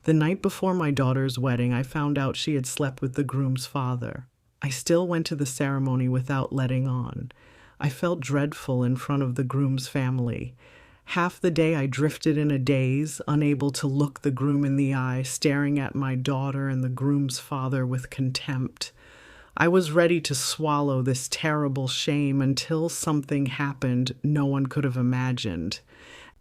The night before my daughter's wedding, I found out she had slept with the groom's father. I still went to the ceremony without letting on. I felt dreadful in front of the groom's family. Half the day I drifted in a daze, unable to look the groom in the eye, staring at my daughter and the groom's father with contempt. I was ready to swallow this terrible shame until something happened no one could have imagined.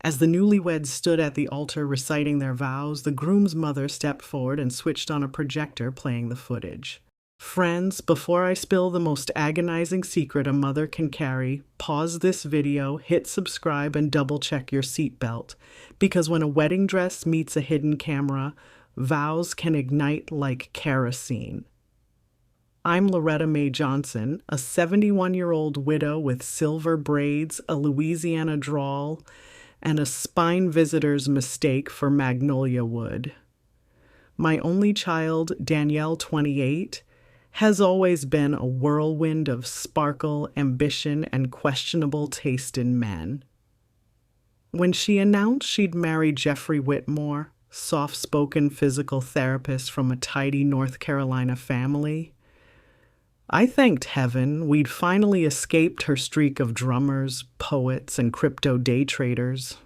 As the newlyweds stood at the altar reciting their vows, the groom's mother stepped forward and switched on a projector, playing the footage. Friends, before I spill the most agonizing secret a mother can carry, pause this video, hit subscribe, and double-check your seatbelt. Because when a wedding dress meets a hidden camera, vows can ignite like kerosene. I'm Loretta Mae Johnson, a 71-year-old widow with silver braids, a Louisiana drawl, and a spine visitor's mistake for magnolia wood. My only child, Danielle, 28, has always been a whirlwind of sparkle, ambition, and questionable taste in men. When she announced she'd marry Jeffrey Whitmore, soft-spoken physical therapist from a tidy North Carolina family, I thanked heaven we'd finally escaped her streak of drummers, poets, and crypto day traders.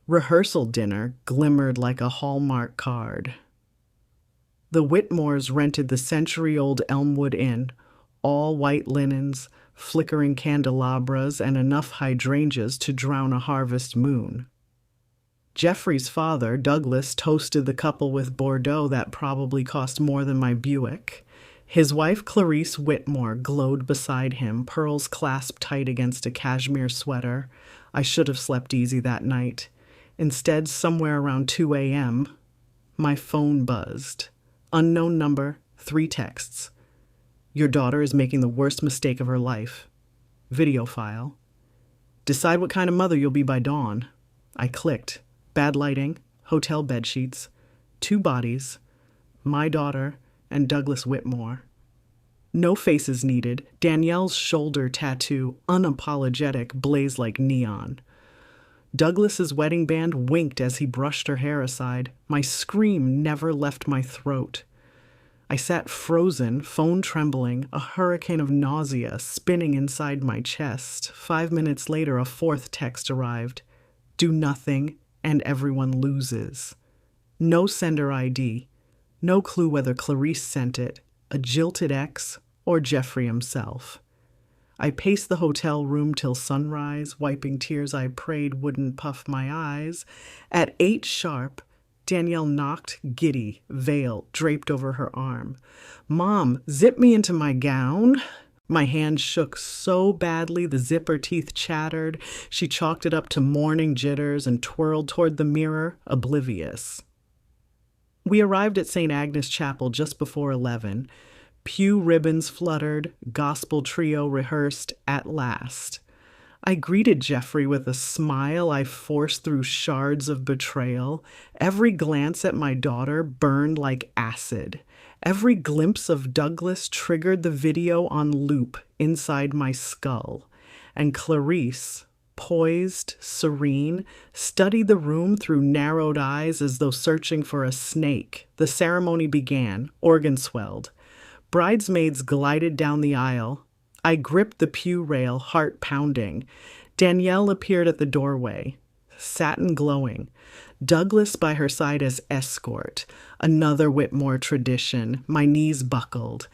Rehearsal dinner glimmered like a Hallmark card. The Whitmores rented the century-old Elmwood Inn, all white linens, flickering candelabras, and enough hydrangeas to drown a harvest moon. Jeffrey's father, Douglas, toasted the couple with Bordeaux that probably cost more than my Buick. His wife, Clarice Whitmore, glowed beside him, pearls clasped tight against a cashmere sweater. I should have slept easy that night. Instead, somewhere around 2 a.m., my phone buzzed. Unknown number, 3 texts. Your daughter is making the worst mistake of her life. Video file. Decide what kind of mother you'll be by dawn. I clicked. Bad lighting, hotel bedsheets, 2 bodies, my daughter, and Douglas Whitmore. No faces needed. Danielle's shoulder tattoo, unapologetic, blazed like neon. Douglas's wedding band winked as he brushed her hair aside. My scream never left my throat. I sat frozen, phone trembling, a hurricane of nausea spinning inside my chest. 5 minutes later, a 4th text arrived. Do nothing, and everyone loses. No sender ID. No clue whether Clarice sent it, a jilted ex, or Jeffrey himself. I paced the hotel room till sunrise, wiping tears I prayed wouldn't puff my eyes. At 8 sharp, Danielle knocked, giddy, veil draped over her arm. Mom, zip me into my gown. My hand shook so badly the zipper teeth chattered. She chalked it up to morning jitters and twirled toward the mirror, oblivious. We arrived at St. Agnes Chapel just before 11. Pew ribbons fluttered, gospel trio rehearsed at last. I greeted Jeffrey with a smile I forced through shards of betrayal. Every glance at my daughter burned like acid. Every glimpse of Douglas triggered the video on loop inside my skull. And Clarice, poised, serene, studied the room through narrowed eyes as though searching for a snake. The ceremony began. Organ swelled. Bridesmaids glided down the aisle. I gripped the pew rail, heart pounding. Danielle appeared at the doorway, satin glowing. Douglas by her side as escort. Another Whitmore tradition. My knees buckled.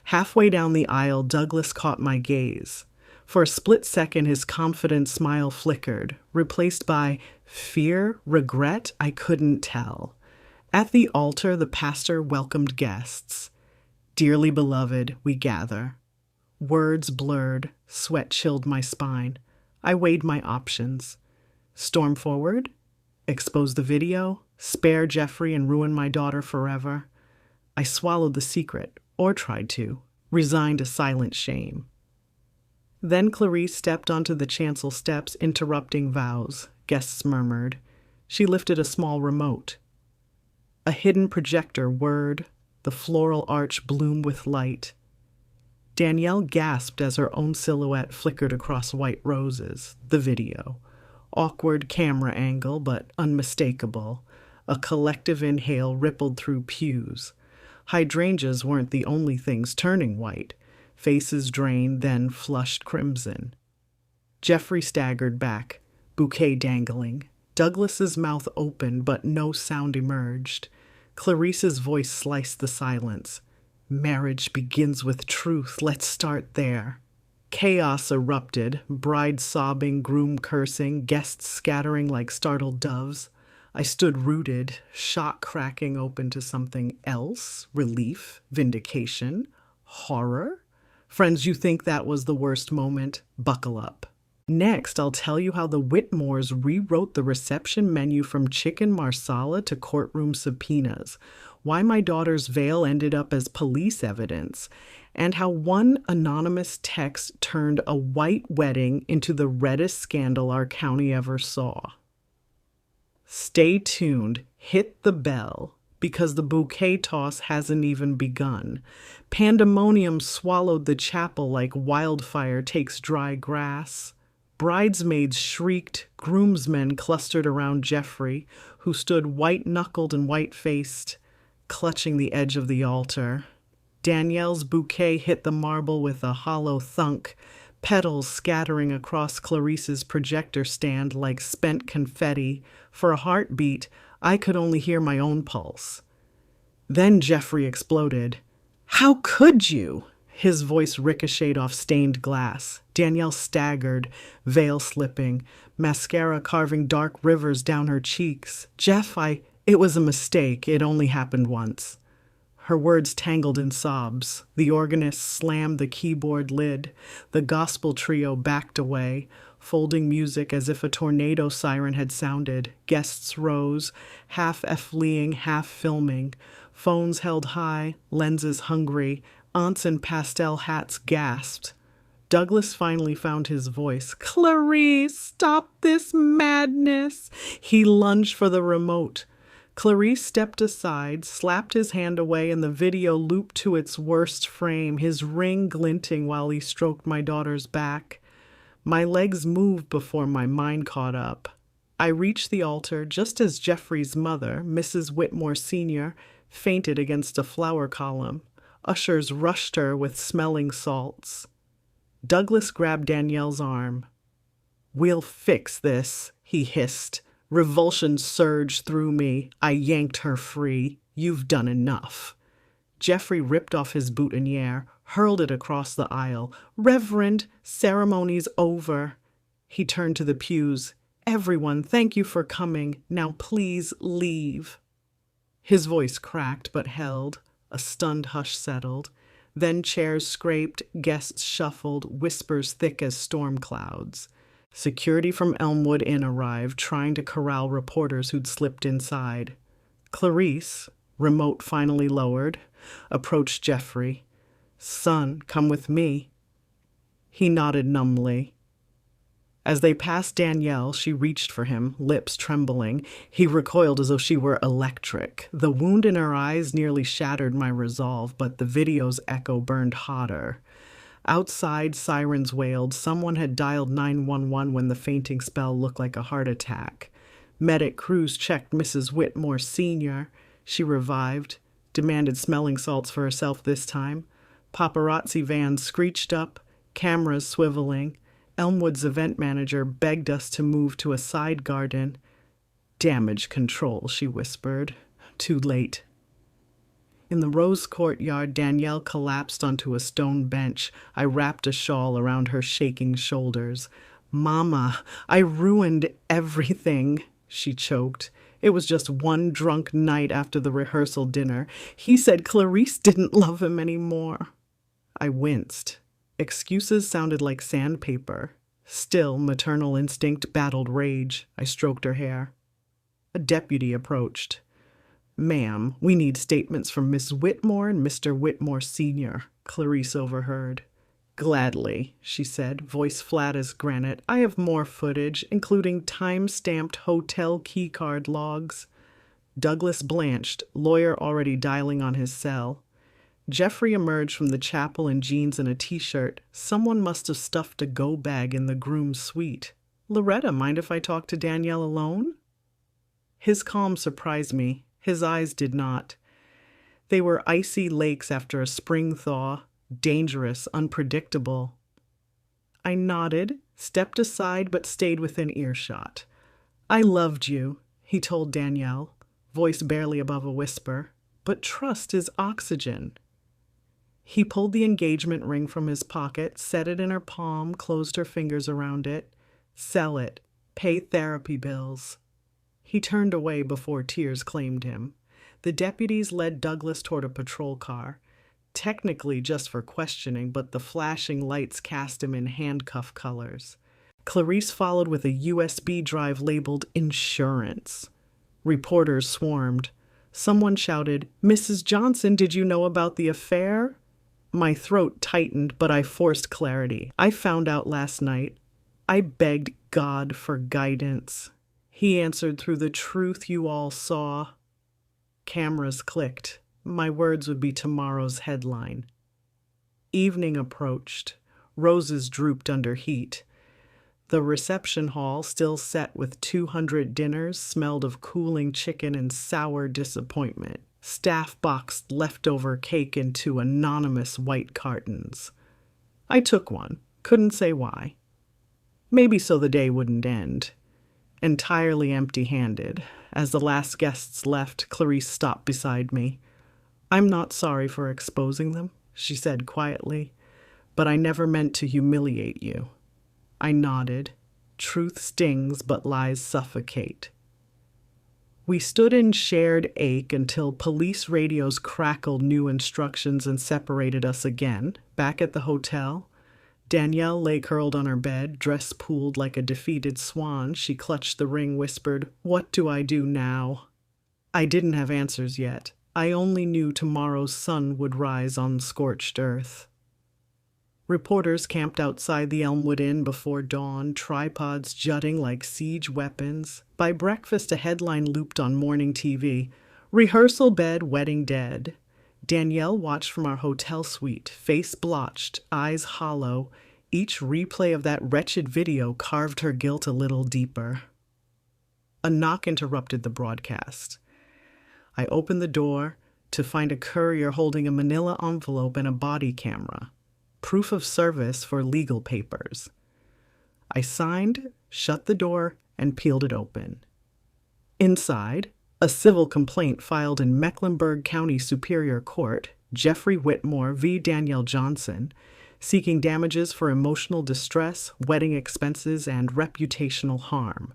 Halfway down the aisle, Douglas caught my gaze. For a split second, his confident smile flickered, replaced by fear, regret, I couldn't tell. At the altar, the pastor welcomed guests. Dearly beloved, we gather. Words blurred, sweat chilled my spine. I weighed my options. Storm forward? Expose the video? Spare Jeffrey and ruin my daughter forever? I swallowed the secret, or tried to, resigned to silent shame. Then Clarice stepped onto the chancel steps, interrupting vows. Guests murmured. She lifted a small remote. A hidden projector whirred. The floral arch bloomed with light. Danielle gasped as her own silhouette flickered across white roses. The video. Awkward camera angle, but unmistakable. A collective inhale rippled through pews. Hydrangeas weren't the only things turning white. Faces drained, then flushed crimson. Jeffrey staggered back, bouquet dangling. Douglas's mouth opened, but no sound emerged. Clarice's voice sliced the silence. Marriage begins with truth. Let's start there. Chaos erupted, bride sobbing, groom cursing, guests scattering like startled doves. I stood rooted, shock cracking open to something else, relief, vindication, horror. Friends, you think that was the worst moment? Buckle up. Next, I'll tell you how the Whitmores rewrote the reception menu from chicken marsala to courtroom subpoenas, why my daughter's veil ended up as police evidence, and how one anonymous text turned a white wedding into the reddest scandal our county ever saw. Stay tuned, hit the bell, because the bouquet toss hasn't even begun. Pandemonium swallowed the chapel like wildfire takes dry grass. Bridesmaids shrieked, groomsmen clustered around Jeffrey, who stood white-knuckled and white-faced, clutching the edge of the altar. Danielle's bouquet hit the marble with a hollow thunk, petals scattering across Clarice's projector stand like spent confetti. For a heartbeat, I could only hear my own pulse. Then Jeffrey exploded. "How could you?" His voice ricocheted off stained glass. Danielle staggered, veil slipping, mascara carving dark rivers down her cheeks. "Jeff, it was a mistake. It only happened once." Her words tangled in sobs. The organist slammed the keyboard lid. The gospel trio backed away, folding music as if a tornado siren had sounded. Guests rose, half fleeing, half filming. Phones held high, lenses hungry. Aunts in pastel hats gasped. Douglas finally found his voice. "Clarice, stop this madness!" He lunged for the remote. Clarice stepped aside, slapped his hand away, and the video looped to its worst frame, his ring glinting while he stroked my daughter's back. My legs moved before my mind caught up. I reached the altar just as Jeffrey's mother, Mrs. Whitmore Sr., fainted against a flower column. Ushers rushed her with smelling salts. Douglas grabbed Danielle's arm. "We'll fix this," he hissed. Revulsion surged through me. I yanked her free. "You've done enough." Jeffrey ripped off his boutonniere, hurled it across the aisle. "Reverend, ceremony's over." He turned to the pews. "Everyone, thank you for coming. Now please leave." His voice cracked but held. A stunned hush settled. Then chairs scraped, guests shuffled, whispers thick as storm clouds. Security from Elmwood Inn arrived, trying to corral reporters who'd slipped inside. Clarice, remote finally lowered, approached Jeffrey. "Son, come with me." He nodded numbly. As they passed Danielle, she reached for him, lips trembling. He recoiled as though she were electric. The wound in her eyes nearly shattered my resolve, but the video's echo burned hotter. Outside, sirens wailed. Someone had dialed 911 when the fainting spell looked like a heart attack. Medic crews checked Mrs. Whitmore Sr. She revived, demanded smelling salts for herself this time. Paparazzi vans screeched up, cameras swiveling. Elmwood's event manager begged us to move to a side garden. "Damage control," she whispered. Too late. In the rose courtyard, Danielle collapsed onto a stone bench. I wrapped a shawl around her shaking shoulders. "Mama, I ruined everything," she choked. "It was just one drunk night after the rehearsal dinner. He said Clarice didn't love him anymore." I winced. Excuses sounded like sandpaper. Still, maternal instinct battled rage. I stroked her hair. A deputy approached. "Ma'am, we need statements from Miss Whitmore and Mr. Whitmore Sr." Clarice overheard. "Gladly," she said, voice flat as granite. "I have more footage, including time-stamped hotel keycard logs." Douglas blanched, lawyer already dialing on his cell. Jeffrey emerged from the chapel in jeans and a t-shirt. Someone must have stuffed a go bag in the groom's suite. "Loretta, mind if I talk to Danielle alone?" His calm surprised me. His eyes did not. They were icy lakes after a spring thaw, dangerous, unpredictable. I nodded, stepped aside, but stayed within earshot. I loved you, he told Danielle, voice barely above a whisper, but trust is oxygen. He pulled the engagement ring from his pocket, set it in her palm, closed her fingers around it. Sell it. Pay therapy bills. He turned away before tears claimed him. The deputies led Douglas toward a patrol car, technically just for questioning, but the flashing lights cast him in handcuff colors. Clarice followed with a USB drive labeled insurance. Reporters swarmed. Someone shouted, "Mrs. Johnson, did you know about the affair?" My throat tightened, but I forced clarity. I found out last night. I begged God for guidance. He answered through the truth you all saw. Cameras clicked. My words would be tomorrow's headline. Evening approached. Roses drooped under heat. The reception hall, still set with 200 dinners, smelled of cooling chicken and sour disappointment. Staff boxed leftover cake into anonymous white cartons. I took one. Couldn't say why. Maybe so the day wouldn't end. Entirely empty-handed. As the last guests left, Clarice stopped beside me. "I'm not sorry for exposing them," she said quietly, "but I never meant to humiliate you." I nodded. Truth stings, but lies suffocate. We stood in shared ache until police radios crackled new instructions and separated us again. Back at the hotel, Danielle lay curled on her bed, dress pooled like a defeated swan. She clutched the ring, whispered, "What do I do now?" I didn't have answers yet. I only knew tomorrow's sun would rise on scorched earth. Reporters camped outside the Elmwood Inn before dawn, tripods jutting like siege weapons. By breakfast, a headline looped on morning TV, "Rehearsal bed, wedding dead." Danielle watched from our hotel suite, face blotched, eyes hollow. Each replay of that wretched video carved her guilt a little deeper. A knock interrupted the broadcast. I opened the door to find a courier holding a manila envelope and a body camera. Proof of service for legal papers. I signed, shut the door, and peeled it open. Inside, a civil complaint filed in Mecklenburg County Superior Court, Jeffrey Whitmore v. Danielle Johnson, seeking damages for emotional distress, wedding expenses, and reputational harm.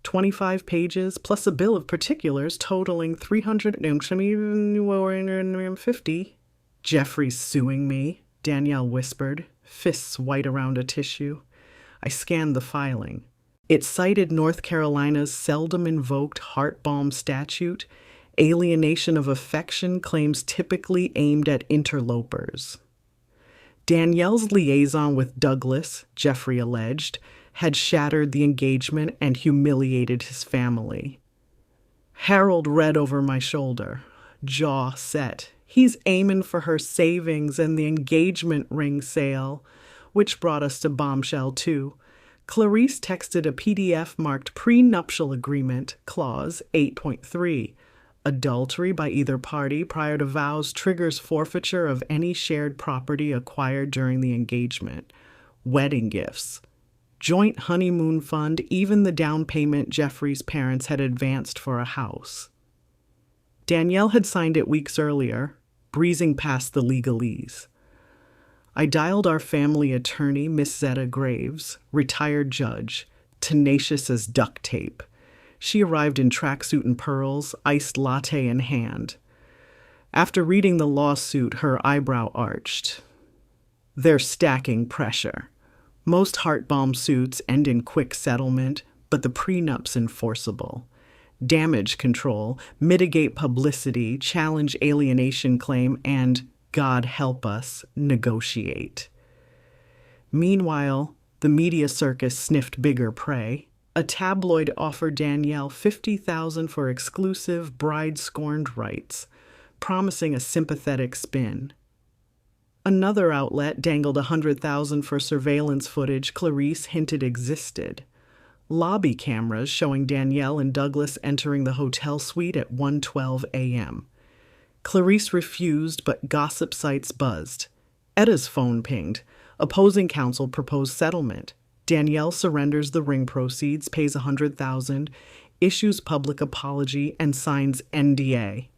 25 pages, plus a bill of particulars totaling $350. "Jeffrey's suing me," Danielle whispered, fists white around a tissue. I scanned the filing. It cited North Carolina's seldom invoked heart balm statute, alienation of affection claims typically aimed at interlopers. Danielle's liaison with Douglas, Jeffrey alleged, had shattered the engagement and humiliated his family. Harold read over my shoulder, jaw set. He's aiming for her savings and the engagement ring sale, which brought us to Bombshell 2. Clarice texted a PDF marked Prenuptial Agreement, Clause 8.3. Adultery by either party prior to vows triggers forfeiture of any shared property acquired during the engagement. Wedding gifts. Joint honeymoon fund, even the down payment Jeffrey's parents had advanced for a house. Danielle had signed it weeks earlier, breezing past the legalese. I dialed our family attorney, Miss Zetta Graves, retired judge, tenacious as duct tape. She arrived in tracksuit and pearls, iced latte in hand. After reading the lawsuit, her eyebrow arched. They're stacking pressure. Most heart balm suits end in quick settlement, but the prenup's enforceable. Damage control, mitigate publicity, challenge alienation claim, and, God help us, negotiate. Meanwhile, the media circus sniffed bigger prey. A tabloid offered Danielle $50,000 for exclusive bride-scorned rights, promising a sympathetic spin. Another outlet dangled $100,000 for surveillance footage Clarice hinted existed. Lobby cameras showing Danielle and Douglas entering the hotel suite at 1:12 a.m. Clarice refused, but gossip sites buzzed. Etta's phone pinged. Opposing counsel proposed settlement. Danielle surrenders the ring proceeds, pays $100,000, issues public apology, and signs NDA.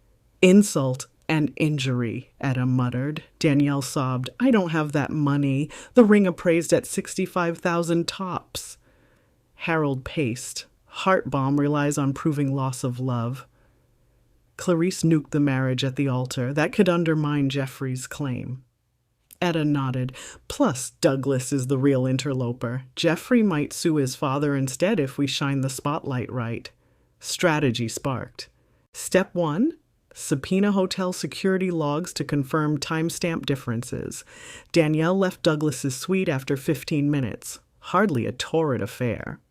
Insult and injury, Etta muttered. Danielle sobbed, I don't have that money. The ring appraised at $65,000 tops. Harold paced. Heart balm relies on proving loss of love. Clarice nuked the marriage at the altar. That could undermine Jeffrey's claim. Etta nodded. Plus, Douglas is the real interloper. Jeffrey might sue his father instead if we shine the spotlight right. Strategy sparked. Step 1. Subpoena hotel security logs to confirm timestamp differences. Danielle left Douglas's suite after 15 minutes. Hardly a torrid affair.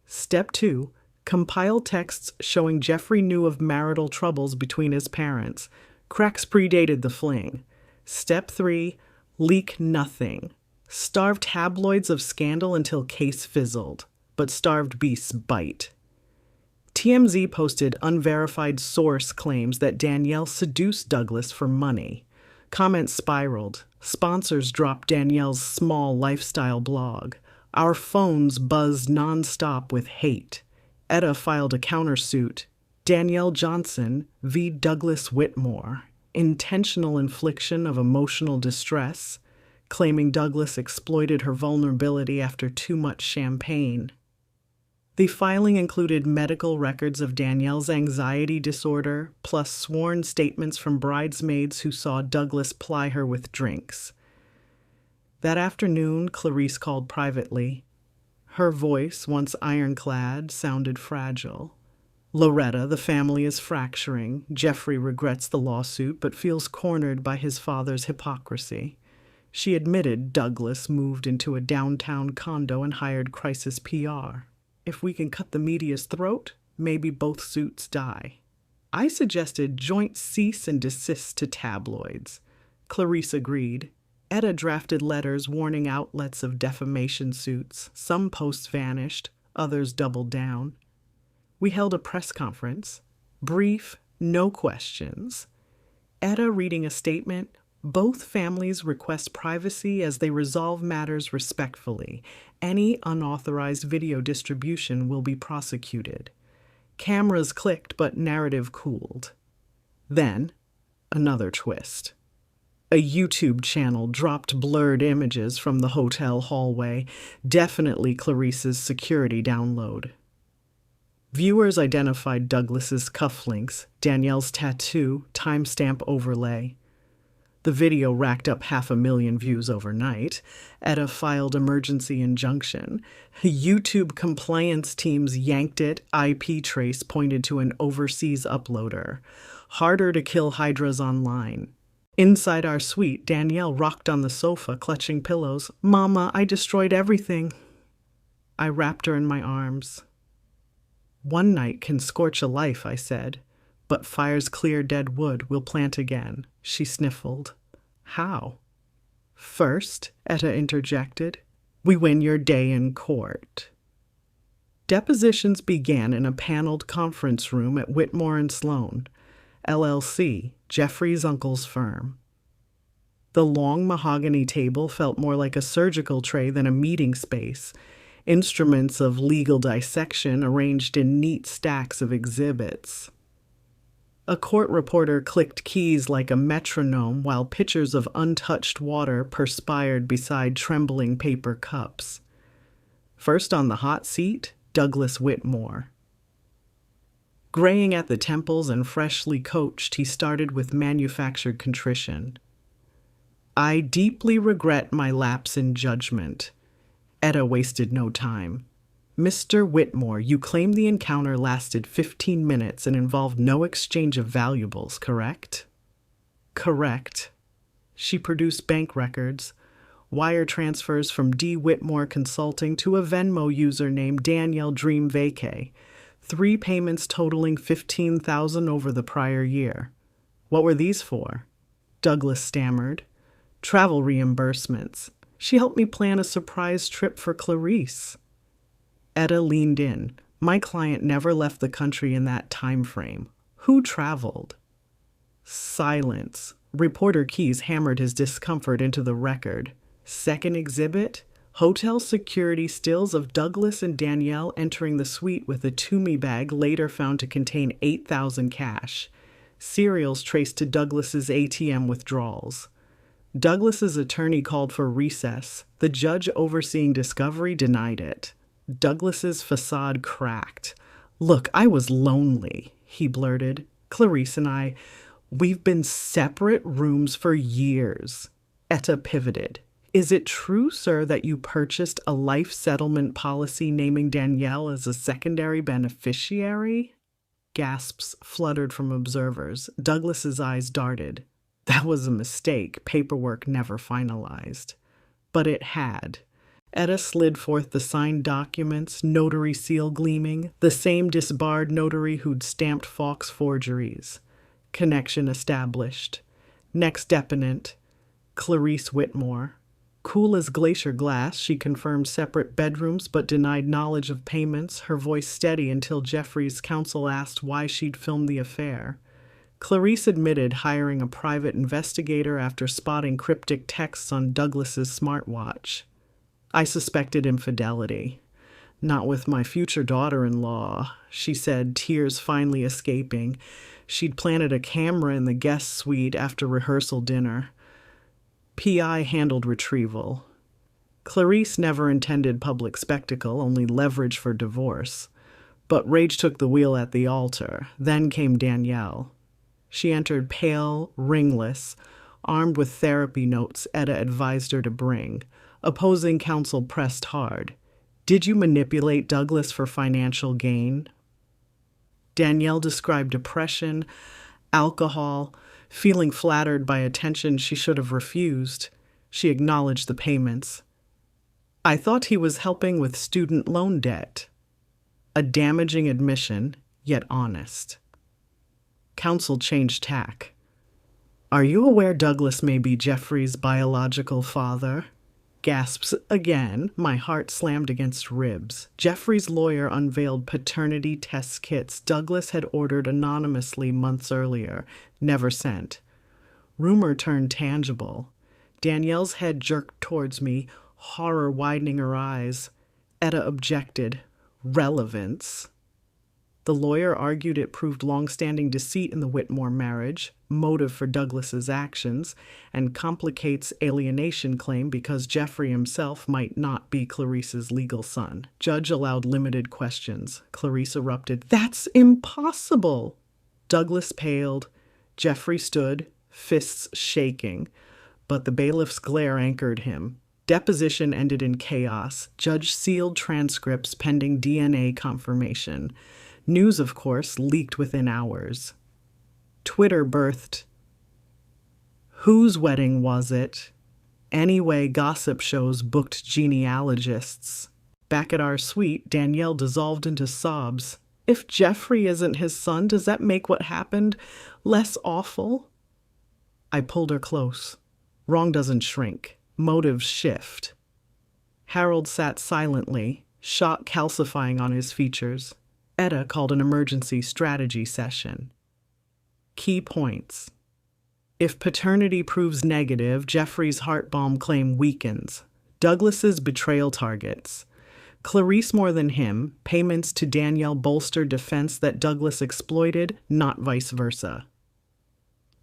Step 2. Compile texts showing Jeffrey knew of marital troubles between his parents. Cracks predated the fling. Step 3. Leak nothing. Starve tabloids of scandal until case fizzled. But starved beasts bite. TMZ posted unverified source claims that Danielle seduced Douglas for money. Comments spiraled. Sponsors dropped Danielle's small lifestyle blog. Our phones buzzed nonstop with hate. Etta filed a countersuit. Danielle Johnson v. Douglas Whitmore. Intentional infliction of emotional distress, claiming Douglas exploited her vulnerability after too much champagne. The filing included medical records of Danielle's anxiety disorder, plus sworn statements from bridesmaids who saw Douglas ply her with drinks. That afternoon, Clarice called privately. Her voice, once ironclad, sounded fragile. Loretta, the family is fracturing. Jeffrey regrets the lawsuit, but feels cornered by his father's hypocrisy. She admitted Douglas moved into a downtown condo and hired crisis PR. If we can cut the media's throat, maybe both suits die. I suggested joint cease and desist to tabloids. Clarice agreed. Etta drafted letters warning outlets of defamation suits. Some posts vanished, others doubled down. We held a press conference. Brief, no questions. Etta reading a statement. Both families request privacy as they resolve matters respectfully. Any unauthorized video distribution will be prosecuted. Cameras clicked, but narrative cooled. Then, another twist. A YouTube channel dropped blurred images from the hotel hallway, definitely Clarice's security download. Viewers identified Douglas's cufflinks, Danielle's tattoo, timestamp overlay. The video racked up 500,000 views overnight. Etta filed emergency injunction. YouTube compliance teams yanked it. IP trace pointed to an overseas uploader. Harder to kill hydras online. Inside our suite, Danielle rocked on the sofa, clutching pillows. Mama, I destroyed everything. I wrapped her in my arms. One night can scorch a life, I said. But fires clear dead wood, we'll plant again. She sniffled. How? First, Etta interjected, we win your day in court. Depositions began in a paneled conference room at Whitmore and Sloan, LLC, Jeffrey's uncle's firm. The long mahogany table felt more like a surgical tray than a meeting space, instruments of legal dissection arranged in neat stacks of exhibits. A court reporter clicked keys like a metronome while pitchers of untouched water perspired beside trembling paper cups. First on the hot seat, Douglas Whitmore. Graying at the temples and freshly coached, he started with manufactured contrition. I deeply regret my lapse in judgment. Etta wasted no time. Mr. Whitmore, you claim the encounter lasted 15 minutes and involved no exchange of valuables, correct? Correct. She produced bank records, wire transfers from D. Whitmore Consulting to a Venmo user named Danielle Dream Vacay, 3 payments totaling $15,000 over the prior year. What were these for? Douglas stammered. Travel reimbursements. She helped me plan a surprise trip for Clarice. Etta leaned in. My client never left the country in that time frame. Who traveled? Silence. Reporter Keyes hammered his discomfort into the record. Second exhibit? Hotel security stills of Douglas and Danielle entering the suite with a Toomey bag later found to contain $8,000 cash. Serials traced to Douglas's ATM withdrawals. Douglas's attorney called for recess. The judge overseeing discovery denied it. Douglas's facade cracked. Look, I was lonely, he blurted. Clarice and I, we've been separate rooms for years. Etta pivoted. Is it true, sir, that you purchased a life settlement policy naming Danielle as a secondary beneficiary? Gasps fluttered from observers. Douglas's eyes darted. That was a mistake. Paperwork never finalized. But it had. Etta slid forth the signed documents, notary seal gleaming, the same disbarred notary who'd stamped Fawkes forgeries. Connection established. Next deponent, Clarice Whitmore. Cool as glacier glass, she confirmed separate bedrooms but denied knowledge of payments, her voice steady until Jeffrey's counsel asked why she'd filmed the affair. Clarice admitted hiring a private investigator after spotting cryptic texts on Douglas's smartwatch. I suspected infidelity. Not with my future daughter-in-law, she said, tears finally escaping. She'd planted a camera in the guest suite after rehearsal dinner. PI handled retrieval. Clarice never intended public spectacle, only leverage for divorce. But rage took the wheel at the altar. Then came Danielle. She entered pale, ringless, armed with therapy notes Etta advised her to bring. Opposing counsel pressed hard. Did you manipulate Douglas for financial gain? Danielle described depression, alcohol, feeling flattered by attention she should have refused. She acknowledged the payments. I thought he was helping with student loan debt. A damaging admission, yet honest. Counsel changed tack. Are you aware Douglas may be Jeffrey's biological father? Gasps again. My heart slammed against ribs. Jeffrey's lawyer unveiled paternity test kits Douglas had ordered anonymously months earlier, never sent. Rumor turned tangible. Danielle's head jerked towards me, horror widening her eyes. Etta objected. Relevance. The lawyer argued it proved long-standing deceit in the Whitmore marriage, motive for Douglas's actions, and complicates alienation claim because Jeffrey himself might not be Clarice's legal son. Judge allowed limited questions. Clarice erupted, That's impossible! Douglas paled. Jeffrey stood, fists shaking, but the bailiff's glare anchored him. Deposition ended in chaos. Judge sealed transcripts pending DNA confirmation. News, of course, leaked within hours. Twitter birthed, whose wedding was it? Anyway, gossip shows booked genealogists. Back at our suite, Danielle dissolved into sobs. If Jeffrey isn't his son, does that make what happened less awful? I pulled her close. Wrong doesn't shrink. Motives shift. Harold sat silently, shock calcifying on his features. Etta called an emergency strategy session. Key points. If paternity proves negative, Jeffrey's heart bomb claim weakens. Douglas's betrayal targets. Clarice more than him, payments to Danielle bolster defense that Douglas exploited, not vice versa.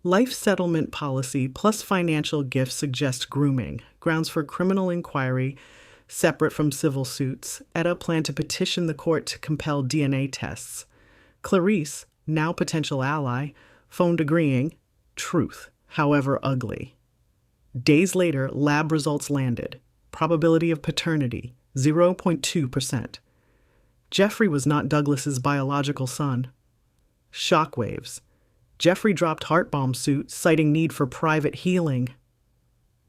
Life settlement policy plus financial gifts suggest grooming, grounds for criminal inquiry, separate from civil suits. Etta planned to petition the court to compel DNA tests. Clarice, now potential ally, phoned agreeing, truth, however ugly. Days later, lab results landed. Probability of paternity, 0.2%. Jeffrey was not Douglas's biological son. Shockwaves. Jeffrey dropped heart bomb suit, citing need for private healing.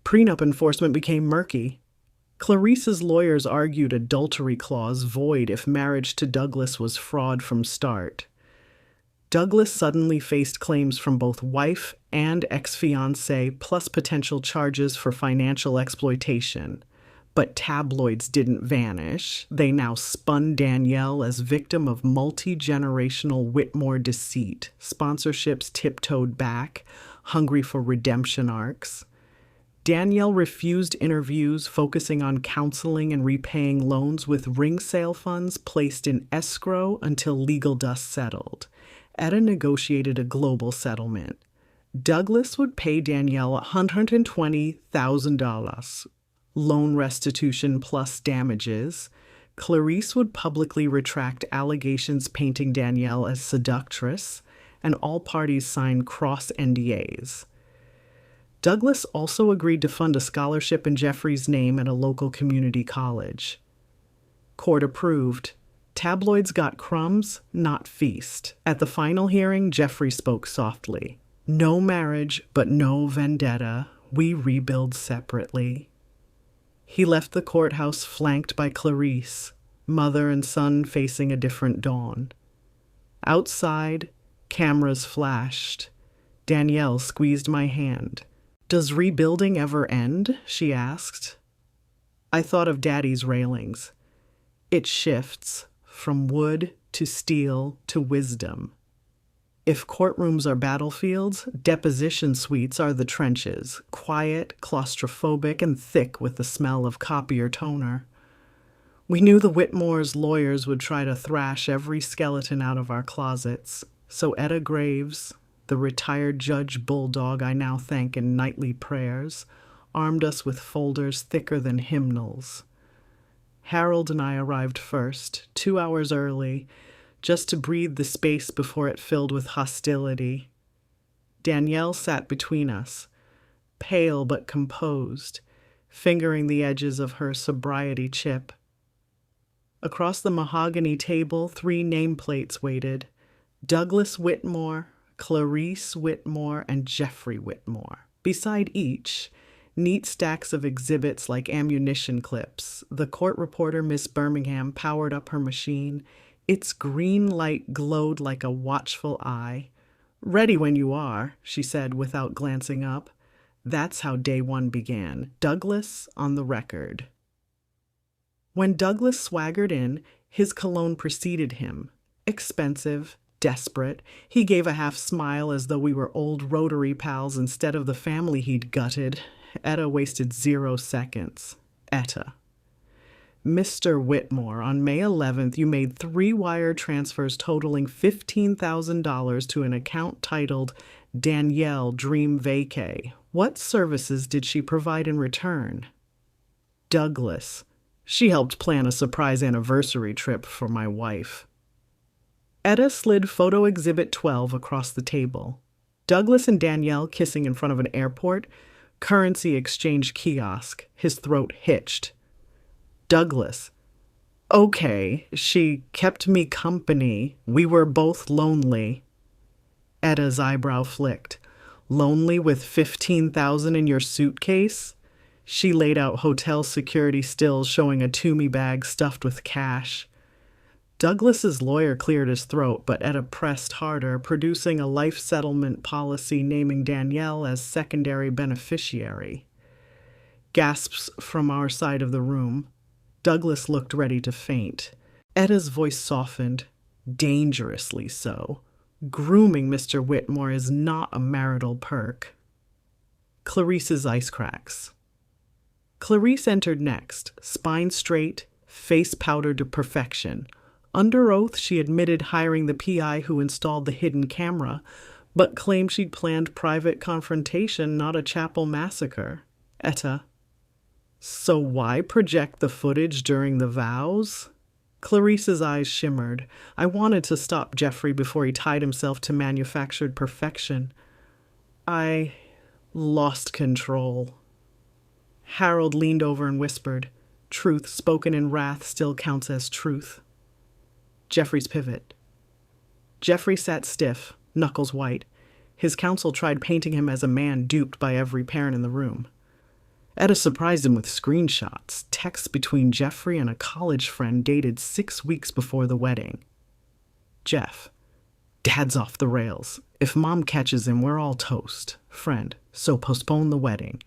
Prenup enforcement became murky. Clarice's lawyers argued adultery clause void if marriage to Douglas was fraud from start. Douglas suddenly faced claims from both wife and ex-fiancé plus potential charges for financial exploitation. But tabloids didn't vanish. They now spun Danielle as victim of multi-generational Whitmore deceit. Sponsorships tiptoed back, hungry for redemption arcs. Danielle refused interviews, focusing on counseling and repaying loans with ring sale funds placed in escrow until legal dust settled. Etta negotiated a global settlement. Douglas would pay Danielle $120,000. Loan restitution plus damages. Clarice would publicly retract allegations painting Danielle as seductress, and all parties signed cross NDAs. Douglas also agreed to fund a scholarship in Jeffrey's name at a local community college. Court approved. Tabloids got crumbs, not feast. At the final hearing, Jeffrey spoke softly. No marriage, but no vendetta. We rebuild separately. He left the courthouse flanked by Clarice, mother and son facing a different dawn. Outside, cameras flashed. Danielle squeezed my hand. "Does rebuilding ever end?" she asked. I thought of Daddy's railings. It shifts from wood to steel to wisdom. If courtrooms are battlefields, deposition suites are the trenches, quiet, claustrophobic, and thick with the smell of copier toner. We knew the Whitmore's lawyers would try to thrash every skeleton out of our closets, so Etta Graves, the retired judge bulldog I now thank in nightly prayers, armed us with folders thicker than hymnals. Harold and I arrived first, 2 hours early, just to breathe the space before it filled with hostility. Danielle sat between us, pale but composed, fingering the edges of her sobriety chip. Across the mahogany table, 3 nameplates waited: Douglas Whitmore, Clarice Whitmore, and Jeffrey Whitmore. Beside each, neat stacks of exhibits like ammunition clips. The court reporter, Miss Birmingham, powered up her machine. Its green light glowed like a watchful eye. "Ready when you are," she said without glancing up. That's how day one began. Douglas on the record. When Douglas swaggered in, his cologne preceded him. Expensive, desperate. He gave a half smile as though we were old Rotary pals instead of the family he'd gutted. Etta wasted 0 seconds. Etta. "Mr. Whitmore, on May 11th, you made 3 wire transfers totaling $15,000 to an account titled Danielle Dream Vacay. What services did she provide in return?" Douglas. "She helped plan a surprise anniversary trip for my wife." Etta slid photo exhibit 12 across the table. Douglas and Danielle kissing in front of an airport, currency exchange kiosk. His throat hitched. Douglas. "Okay, she kept me company. We were both lonely." Etta's eyebrow flicked. "Lonely with $15,000 in your suitcase?" She laid out hotel security stills showing a Toomey bag stuffed with cash. Douglas's lawyer cleared his throat, but Etta pressed harder, producing a life settlement policy naming Danielle as secondary beneficiary. Gasps from our side of the room. Douglas looked ready to faint. Etta's voice softened, dangerously so. "Grooming Mr. Whitmore is not a marital perk." Clarice's ice cracks. Clarice entered next, spine straight, face powdered to perfection. Under oath, she admitted hiring the PI who installed the hidden camera, but claimed she'd planned private confrontation, not a chapel massacre. Etta. "So why project the footage during the vows?" Clarice's eyes shimmered. I wanted to stop Jeffrey before he tied himself to manufactured perfection. I lost control. Harold leaned over and whispered, "Truth spoken in wrath still counts as truth." Jeffrey's pivot. Jeffrey sat stiff, knuckles white. His counsel tried painting him as a man duped by every parent in the room. Etta surprised him with screenshots, texts between Jeffrey and a college friend dated 6 weeks before the wedding. Jeff. "Dad's off the rails. If Mom catches him, we're all toast. Friend. So postpone the wedding."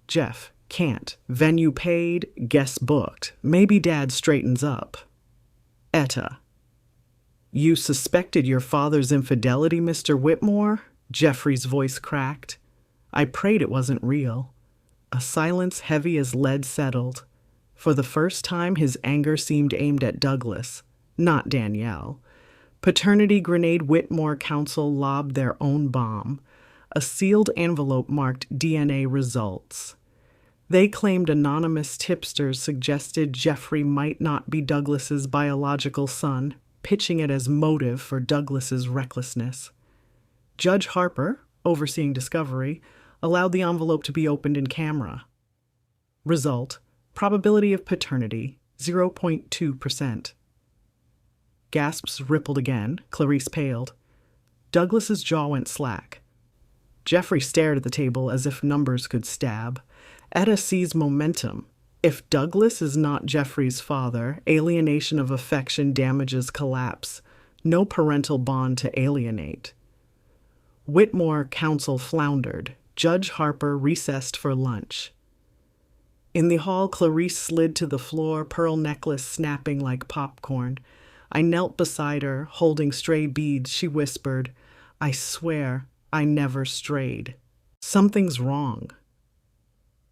Jeff. Can't. Venue paid, guest booked. Maybe Dad straightens up. Etta. You suspected your father's infidelity, Mr. Whitmore? Jeffrey's voice cracked. I prayed it wasn't real. A silence heavy as lead settled. For the first time, his anger seemed aimed at Douglas, not Danielle. Paternity Grenade Whitmore Council lobbed their own bomb. A sealed envelope marked DNA results. They claimed anonymous tipsters suggested Jeffrey might not be Douglas's biological son, pitching it as motive for Douglas's recklessness. Judge Harper, overseeing discovery, allowed the envelope to be opened in camera. Result: probability of paternity, 0.2%. Gasps rippled again. Clarice paled. Douglas's jaw went slack. Jeffrey stared at the table as if numbers could stab. Etta seized momentum. If Douglas is not Jeffrey's father, alienation of affection damages collapse. No parental bond to alienate. Whitmore counsel floundered. Judge Harper recessed for lunch. In the hall, Clarice slid to the floor, pearl necklace snapping like popcorn. I knelt beside her, holding stray beads. She whispered, I swear I never strayed. Something's wrong.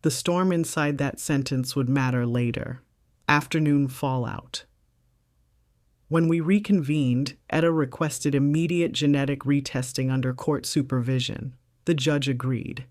The storm inside that sentence would matter later. Afternoon fallout. When we reconvened, Etta requested immediate genetic retesting under court supervision. The judge agreed.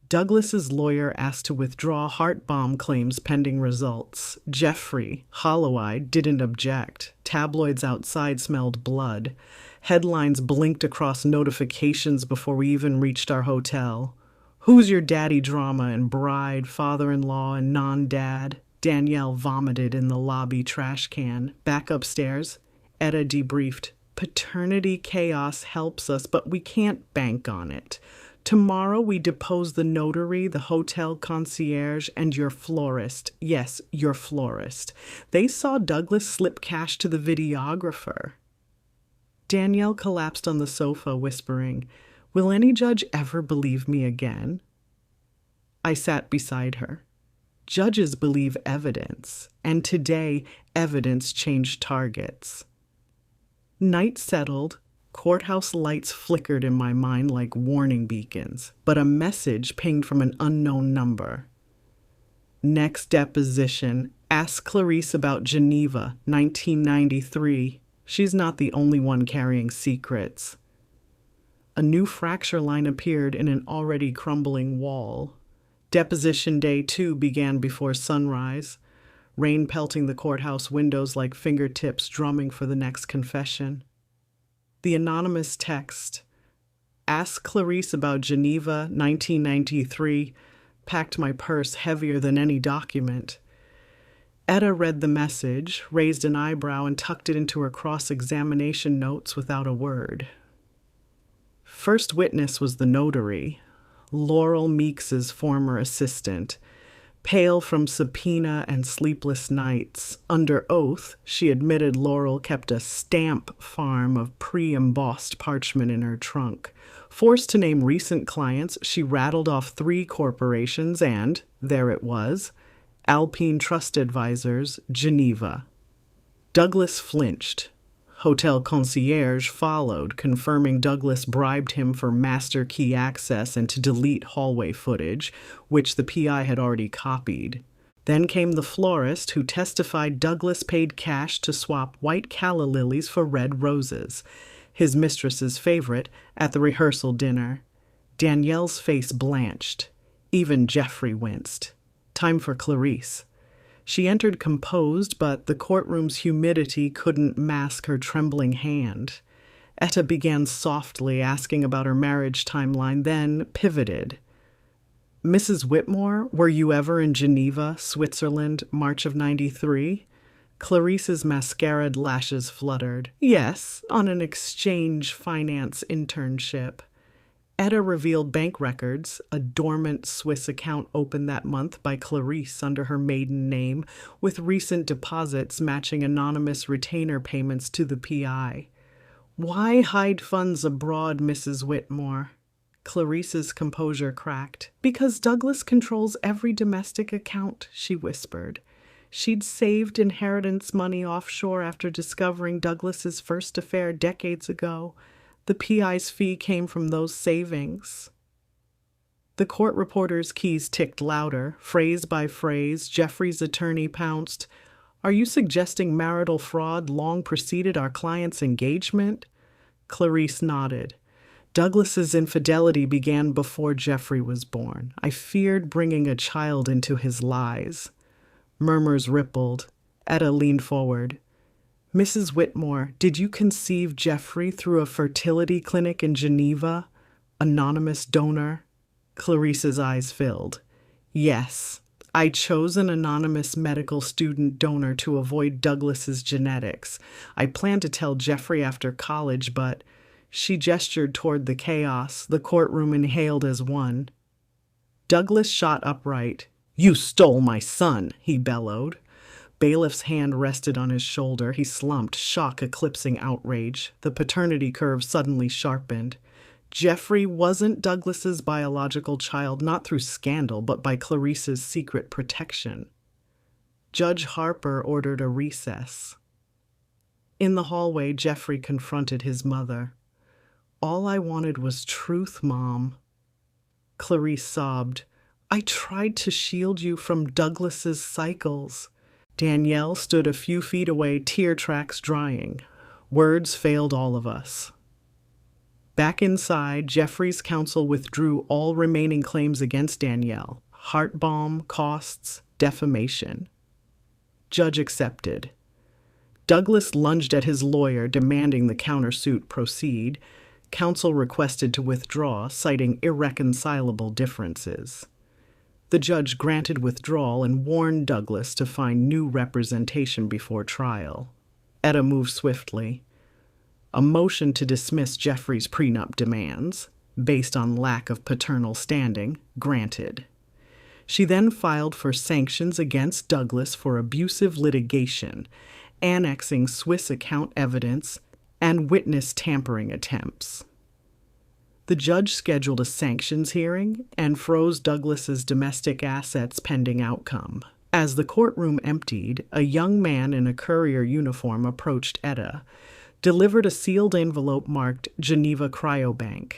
Douglas's lawyer asked to withdraw heart bomb claims pending results. Jeffrey, hollow-eyed, didn't object. Tabloids outside smelled blood. Headlines blinked across notifications before we even reached our hotel. Who's your daddy drama and bride, father-in-law, and non-dad? Danielle vomited in the lobby trash can. Back upstairs, Etta debriefed. Paternity chaos helps us, but we can't bank on it. Tomorrow we depose the notary, the hotel concierge, and your florist. Yes, your florist. They saw Douglas slip cash to the videographer. Danielle collapsed on the sofa, whispering, Will any judge ever believe me again? I sat beside her. Judges believe evidence, and today evidence changed targets. Night settled. Courthouse lights flickered in my mind like warning beacons, but a message pinged from an unknown number. Next deposition, ask Clarice about Geneva, 1993. She's not the only one carrying secrets. A new fracture line appeared in an already crumbling wall. Deposition day 2 began before sunrise, rain pelting the courthouse windows like fingertips drumming for the next confession. The anonymous text, ask Clarice about Geneva, 1993, packed my purse heavier than any document. Etta read the message, raised an eyebrow, and tucked it into her cross-examination notes without a word. First witness was the notary, Laurel Meeks's former assistant. Pale from subpoena and sleepless nights, under oath, she admitted Laurel kept a stamp farm of pre-embossed parchment in her trunk. Forced to name recent clients, she rattled off 3 corporations and, there it was, Alpine Trust Advisors, Geneva. Douglas flinched. Hotel concierge followed, confirming Douglas bribed him for master key access and to delete hallway footage, which the PI had already copied. Then came the florist, who testified Douglas paid cash to swap white calla lilies for red roses, his mistress's favorite, at the rehearsal dinner. Danielle's face blanched. Even Jeffrey winced. Time for Clarice. She entered composed, but the courtroom's humidity couldn't mask her trembling hand. Etta began softly, asking about her marriage timeline, then pivoted. Mrs. Whitmore, were you ever in Geneva, Switzerland, March of 93? Clarice's mascaraed lashes fluttered. Yes, on an exchange finance internship. Etta revealed bank records, a dormant Swiss account opened that month by Clarice under her maiden name, with recent deposits matching anonymous retainer payments to the PI. Why hide funds abroad, Mrs. Whitmore? Clarice's composure cracked. Because Douglas controls every domestic account, she whispered. She'd saved inheritance money offshore after discovering Douglas's first affair decades ago. The PI's fee came from those savings. The court reporter's keys ticked louder. Phrase by phrase, Jeffrey's attorney pounced. Are you suggesting marital fraud long preceded our client's engagement? Clarice nodded. Douglas's infidelity began before Jeffrey was born. I feared bringing a child into his lies. Murmurs rippled. Etta leaned forward. Mrs. Whitmore, did you conceive Jeffrey through a fertility clinic in Geneva? Anonymous donor? Clarice's eyes filled. Yes, I chose an anonymous medical student donor to avoid Douglas's genetics. I planned to tell Jeffrey after college, but she gestured toward the chaos the courtroom inhaled as one. Douglas shot upright. You stole my son, he bellowed. Bailiff's hand rested on his shoulder. He slumped, shock eclipsing outrage. The paternity curve suddenly sharpened. Jeffrey wasn't Douglas's biological child, not through scandal, but by Clarice's secret protection. Judge Harper ordered a recess. In the hallway, Jeffrey confronted his mother. All I wanted was truth, Mom. Clarice sobbed. I tried to shield you from Douglas's cycles. Danielle stood a few feet away, tear tracks drying. Words failed all of us. Back inside, Jeffrey's counsel withdrew all remaining claims against Danielle. Heart bomb, costs, defamation. Judge accepted. Douglas lunged at his lawyer, demanding the countersuit proceed. Counsel requested to withdraw, citing irreconcilable differences. The judge granted withdrawal and warned Douglas to find new representation before trial. Etta moved swiftly. A motion to dismiss Jeffrey's prenup demands, based on lack of paternal standing, granted. She then filed for sanctions against Douglas for abusive litigation, annexing Swiss account evidence and witness tampering attempts. The judge scheduled a sanctions hearing and froze Douglas's domestic assets pending outcome. As the courtroom emptied, a young man in a courier uniform approached Etta, delivered a sealed envelope marked Geneva Cryobank.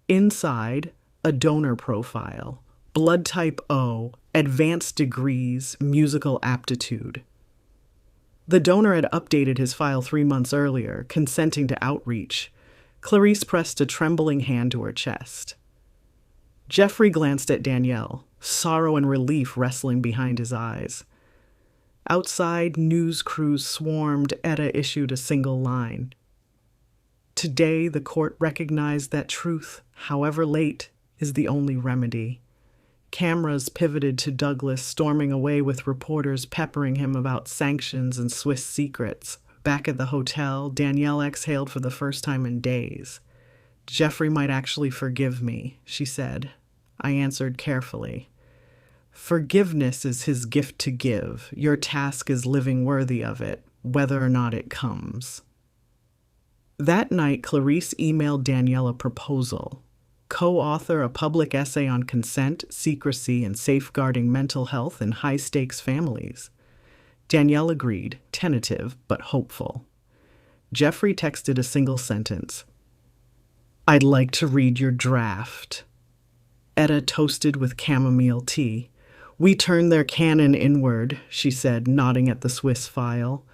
Inside, a donor profile, blood type O, advanced degrees, musical aptitude. The donor had updated his file 3 months earlier, consenting to outreach. Clarice pressed a trembling hand to her chest. Jeffrey glanced at Danielle, sorrow and relief wrestling behind his eyes. Outside, news crews swarmed. Etta issued a single line. Today, the court recognized that truth, however late, is the only remedy. Cameras pivoted to Douglas, storming away with reporters peppering him about sanctions and Swiss secrets. Back at the hotel, Danielle exhaled for the first time in days. Jeffrey might actually forgive me, she said. I answered carefully. Forgiveness is his gift to give. Your task is living worthy of it, whether or not it comes. That night, Clarice emailed Danielle a proposal. Co-author a public essay on consent, secrecy, and safeguarding mental health in high-stakes families. Danielle agreed, tentative but hopeful. Jeffrey texted a single sentence. I'd like to read your draft. Etta toasted with chamomile tea. We turn their cannon inward, she said, nodding at the Swiss file.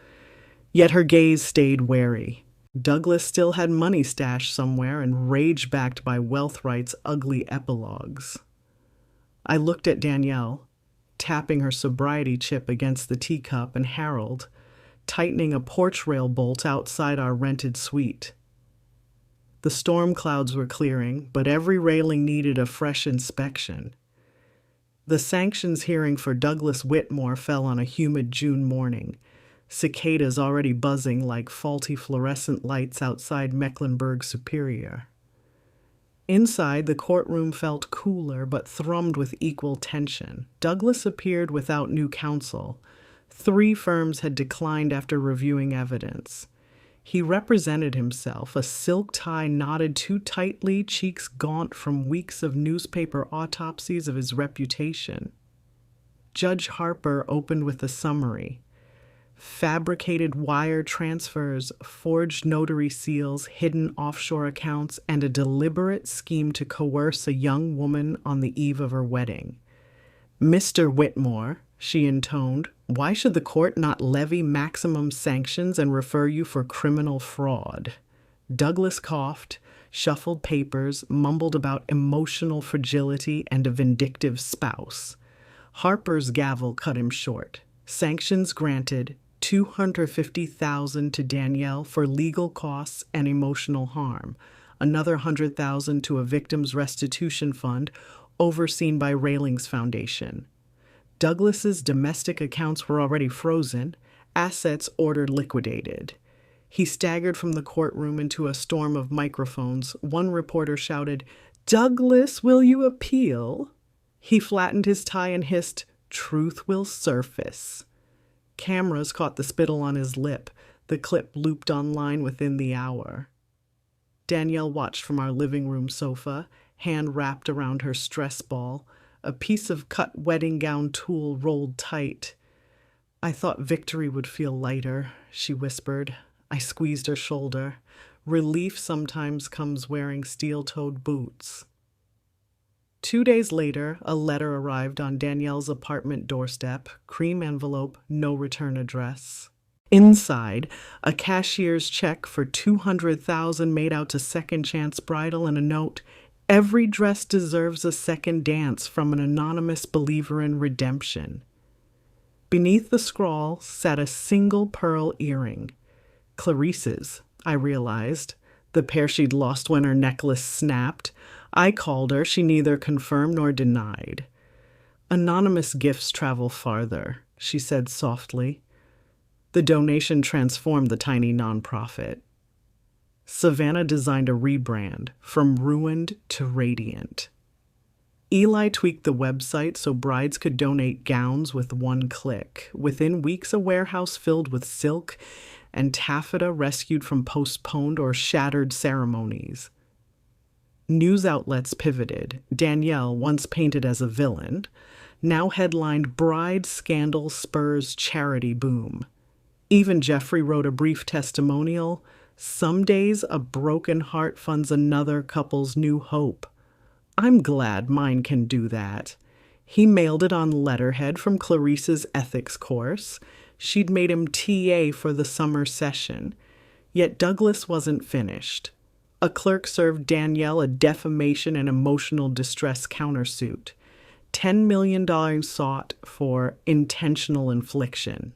Yet her gaze stayed wary. Douglas still had money stashed somewhere and rage backed by Wealthwright's ugly epilogues. I looked at Danielle, tapping her sobriety chip against the teacup, and Harold, tightening a porch rail bolt outside our rented suite. The storm clouds were clearing, but every railing needed a fresh inspection. The sanctions hearing for Douglas Whitmore fell on a humid June morning, cicadas already buzzing like faulty fluorescent lights outside Mecklenburg Superior. Inside, the courtroom felt cooler but thrummed with equal tension. Douglas appeared without new counsel. 3 firms had declined after reviewing evidence. He represented himself, a silk tie knotted too tightly, cheeks gaunt from weeks of newspaper autopsies of his reputation. Judge Harper opened with a summary. Fabricated wire transfers, forged notary seals, hidden offshore accounts, and a deliberate scheme to coerce a young woman on the eve of her wedding. "Mr. Whitmore," she intoned, "why should the court not levy maximum sanctions and refer you for criminal fraud?" Douglas coughed, shuffled papers, mumbled about emotional fragility and a vindictive spouse. Harper's gavel cut him short. Sanctions granted, $250,000 to Danielle for legal costs and emotional harm, another $100,000 to a victims' restitution fund overseen by Railings Foundation. Douglas's domestic accounts were already frozen, assets ordered liquidated. He staggered from the courtroom into a storm of microphones. One reporter shouted, "Douglas, will you appeal?" He flattened his tie and hissed, "Truth will surface." Cameras caught the spittle on his lip. The clip looped online within the hour. Danielle watched from our living room sofa, hand wrapped around her stress ball, a piece of cut wedding gown tulle rolled tight. "I thought victory would feel lighter," she whispered. I squeezed her shoulder. Relief sometimes comes wearing steel-toed boots. 2 days later, a letter arrived on Danielle's apartment doorstep, cream envelope, no return address. Inside, a cashier's check for $200,000 made out to Second Chance Bridal and a note, "Every dress deserves a second dance," from an anonymous believer in redemption. Beneath the scrawl sat a single pearl earring. Clarice's, I realized, the pair she'd lost when her necklace snapped. I called her. She neither confirmed nor denied. "Anonymous gifts travel farther," she said softly. The donation transformed the tiny nonprofit. Savannah designed a rebrand, from ruined to radiant. Eli tweaked the website so brides could donate gowns with one click. Within weeks, a warehouse filled with silk and taffeta rescued from postponed or shattered ceremonies. News outlets pivoted. Danielle, once painted as a villain, now headlined "Bride Scandal Spurs Charity Boom." Even Jeffrey wrote a brief testimonial, "Some days a broken heart funds another couple's new hope." I'm glad mine can do that. He mailed it on letterhead from Clarice's ethics course. She'd made him TA for the summer session. Yet Douglas wasn't finished. A clerk served Danielle a defamation and emotional distress countersuit. $10 million sought for intentional infliction.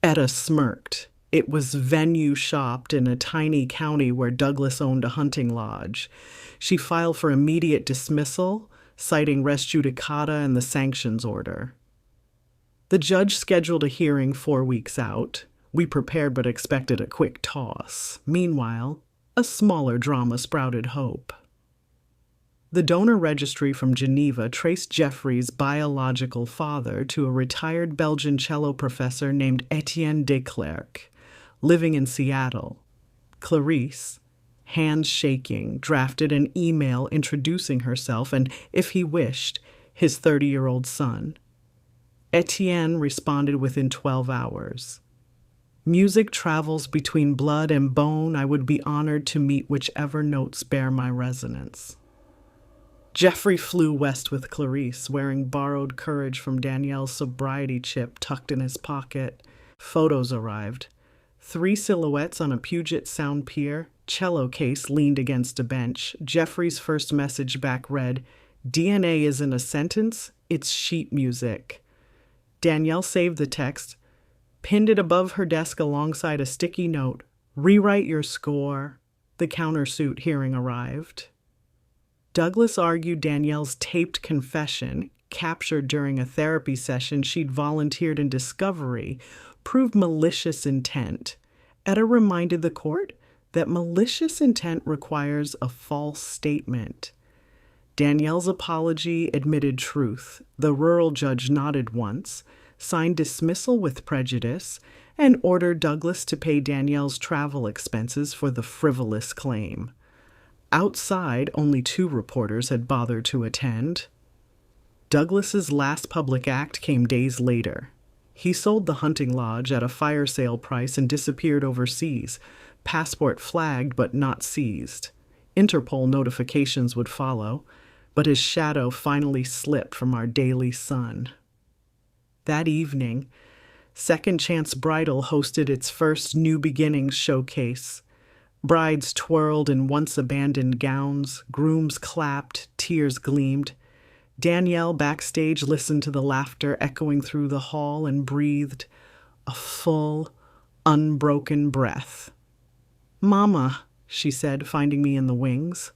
Etta smirked. It was venue shopped in a tiny county where Douglas owned a hunting lodge. She filed for immediate dismissal, citing res judicata and the sanctions order. The judge scheduled a hearing 4 weeks out. We prepared but expected a quick toss. Meanwhile, a smaller drama sprouted hope. The donor registry from Geneva traced Jeffrey's biological father to a retired Belgian cello professor named Etienne Declercq, living in Seattle. Clarice, hands shaking, drafted an email introducing herself and, if he wished, his 30-year-old son. Etienne responded within 12 hours. "Music travels between blood and bone. I would be honored to meet whichever notes bear my resonance." Jeffrey flew west with Clarice, wearing borrowed courage from Danielle's sobriety chip tucked in his pocket. Photos arrived. 3 silhouettes on a Puget Sound pier. Cello case leaned against a bench. Jeffrey's first message back read, "DNA isn't a sentence, it's sheet music." Danielle saved the text, pinned it above her desk alongside a sticky note, "Rewrite your score." The countersuit hearing arrived. Douglas argued Danielle's taped confession, captured during a therapy session she'd volunteered in Discovery, proved malicious intent. Etta reminded the court that malicious intent requires a false statement. Danielle's apology admitted truth. The rural judge nodded once, signed dismissal with prejudice, and ordered Douglas to pay Danielle's travel expenses for the frivolous claim. Outside, only 2 reporters had bothered to attend. Douglas's last public act came days later. He sold the hunting lodge at a fire sale price and disappeared overseas, passport flagged but not seized. Interpol notifications would follow, but his shadow finally slipped from our daily sun. That evening, Second Chance Bridal hosted its first New Beginnings showcase. Brides twirled in once-abandoned gowns, grooms clapped, tears gleamed. Danielle backstage listened to the laughter echoing through the hall and breathed a full, unbroken breath. "Mama," she said, finding me in the wings.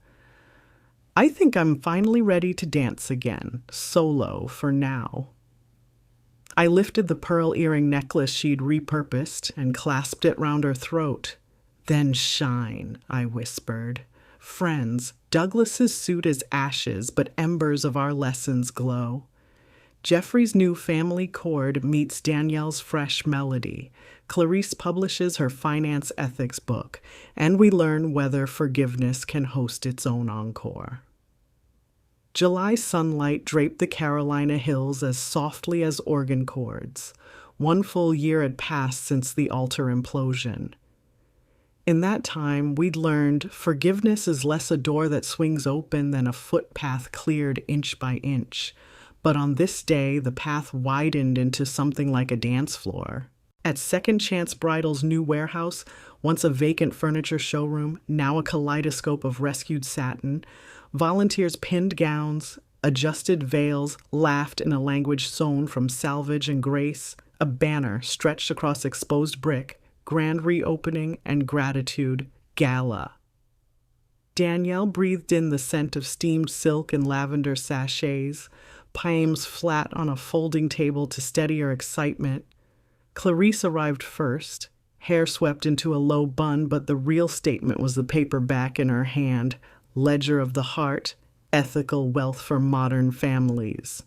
"I think I'm finally ready to dance again, solo for now." I lifted the pearl earring necklace she'd repurposed and clasped it round her throat. "Then shine," I whispered. "Friends, Douglas's suit is ashes, but embers of our lessons glow. Jeffrey's new family chord meets Danielle's fresh melody. Clarice publishes her finance ethics book, and we learn whether forgiveness can host its own encore." July sunlight draped the Carolina hills as softly as organ chords. 1 full year had passed since the altar implosion. In that time, we'd learned forgiveness is less a door that swings open than a footpath cleared inch by inch. But on this day, the path widened into something like a dance floor. At Second Chance Bridal's new warehouse, once a vacant furniture showroom, now a kaleidoscope of rescued satin, volunteers pinned gowns, adjusted veils, laughed in a language sewn from salvage and grace. A banner stretched across exposed brick, grand reopening and gratitude, gala. Danielle breathed in the scent of steamed silk and lavender sachets, palms flat on a folding table to steady her excitement. Clarice arrived first, hair swept into a low bun, but the real statement was the paperback in her hand, Ledger of the Heart, Ethical Wealth for Modern Families.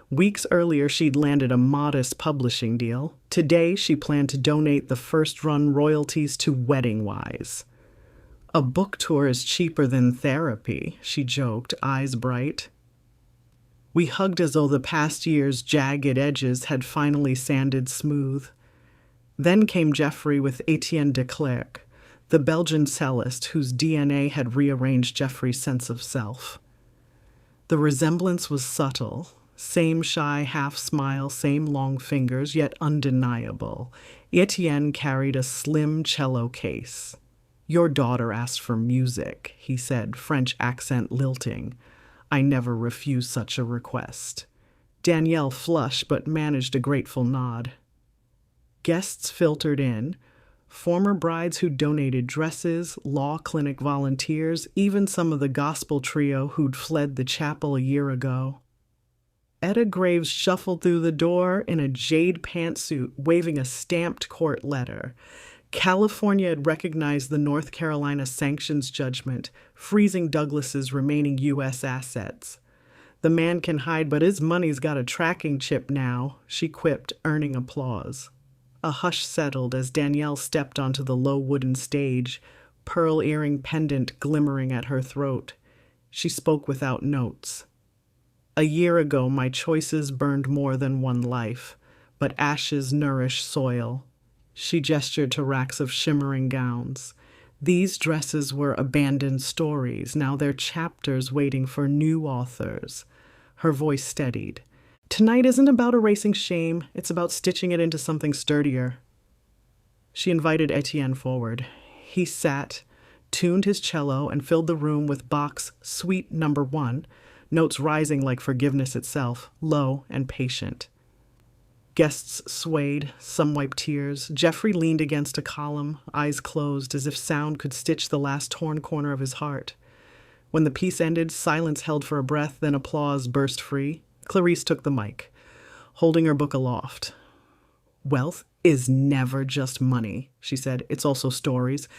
Weeks earlier, she'd landed a modest publishing deal. Today, she planned to donate the first-run royalties to Wedding Wise. "A book tour is cheaper than therapy," she joked, eyes bright. We hugged as though the past year's jagged edges had finally sanded smooth. Then came Jeffrey with Etienne de Klerk, the Belgian cellist whose DNA had rearranged Jeffrey's sense of self. The resemblance was subtle. Same shy half-smile, same long fingers, yet undeniable. Etienne carried a slim cello case. "Your daughter asked for music," he said, French accent lilting. "I never refuse such a request." Danielle flushed but managed a grateful nod. Guests filtered in. Former brides who donated dresses, law clinic volunteers, even some of the gospel trio who'd fled the chapel a year ago. Etta Graves shuffled through the door in a jade pantsuit, waving a stamped court letter. California had recognized the North Carolina Sanctions judgment, freezing Douglas's remaining U.S. assets. "The man can hide, but his money's got a tracking chip now," she quipped, earning applause. A hush settled as Danielle stepped onto the low wooden stage, pearl earring pendant glimmering at her throat. She spoke without notes. "A year ago, my choices burned more than one life, but ashes nourish soil." She gestured to racks of shimmering gowns. These dresses were abandoned stories, now they're chapters waiting for new authors. Her voice steadied. "Tonight isn't about erasing shame, it's about stitching it into something sturdier." She invited Etienne forward. He sat, tuned his cello, and filled the room with Bach's Suite No. 1, notes rising like forgiveness itself, low and patient. Guests swayed, some wiped tears. Jeffrey leaned against a column, eyes closed, as if sound could stitch the last torn corner of his heart. When the piece ended, silence held for a breath, then applause burst free. Clarice took the mic, holding her book aloft. "Wealth is never just money," she said. "It's also stories,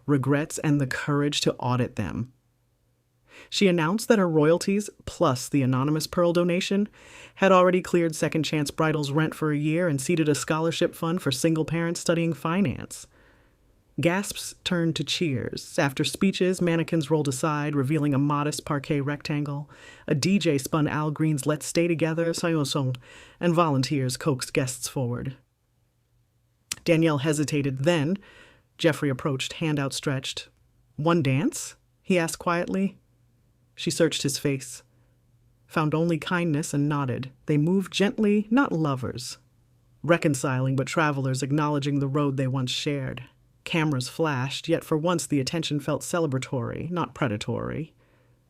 regrets, and the courage to audit them." She announced that her royalties, plus the anonymous pearl donation, had already cleared Second Chance Bridal's rent for a year and seeded a scholarship fund for single parents studying finance. Gasps turned to cheers. After speeches, mannequins rolled aside, revealing a modest parquet rectangle. A DJ spun Al Green's Let's Stay Together, Sayosong, and volunteers coaxed guests forward. Danielle hesitated. Then Jeffrey approached, hand outstretched. "One dance?" he asked quietly. She searched his face, found only kindness, and nodded. They moved gently, not lovers, reconciling but travelers acknowledging the road they once shared. Cameras flashed, yet for once the attention felt celebratory, not predatory.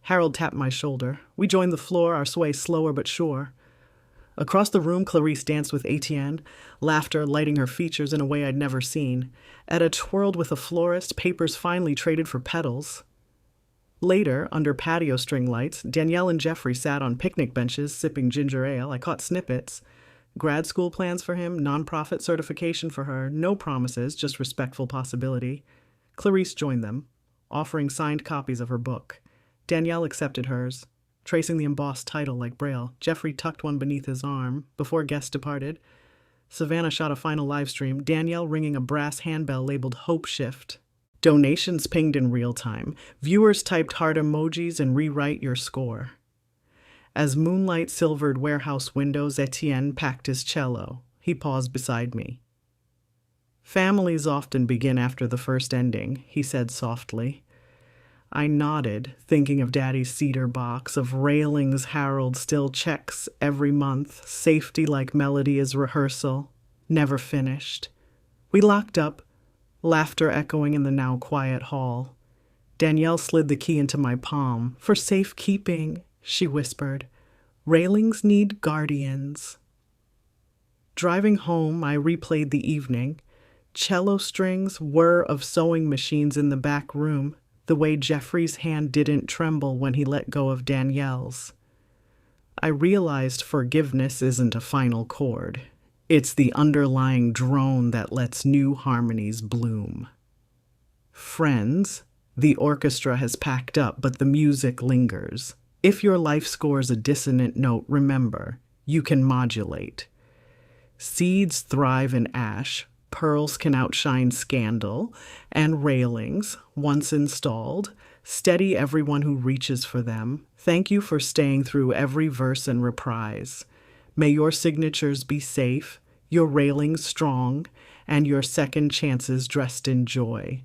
Harold tapped my shoulder. We joined the floor, our sway slower but sure. Across the room, Clarice danced with Etienne, laughter lighting her features in a way I'd never seen. Etta twirled with a florist, papers finely traded for petals. Later, under patio string lights, Danielle and Jeffrey sat on picnic benches, sipping ginger ale. I caught snippets. Grad school plans for him, nonprofit certification for her, no promises, just respectful possibility. Clarice joined them, offering signed copies of her book. Danielle accepted hers, tracing the embossed title like Braille. Jeffrey tucked one beneath his arm before guests departed. Savannah shot a final live stream, Danielle ringing a brass handbell labeled Hope Shift. Donations pinged in real time. Viewers typed heart emojis and rewrite your score. As moonlight silvered warehouse windows, Etienne packed his cello. He paused beside me. "Families often begin after the first ending," he said softly. I nodded, thinking of Daddy's cedar box, of railings Harold still checks every month, safety like melody is rehearsal, never finished. We locked up, laughter echoing in the now quiet hall. Danielle slid the key into my palm. "For safekeeping," she whispered. "Railings need guardians." Driving home, I replayed the evening. Cello strings, whir of sewing machines in the back room, the way Jeffrey's hand didn't tremble when he let go of Danielle's. I realized forgiveness isn't a final chord. It's the underlying drone that lets new harmonies bloom. Friends, the orchestra has packed up, but the music lingers. If your life scores a dissonant note, remember, you can modulate. Seeds thrive in ash, pearls can outshine scandal, and railings, once installed, steady everyone who reaches for them. Thank you for staying through every verse and reprise. May your signatures be safe, your railings strong, and your second chances dressed in joy.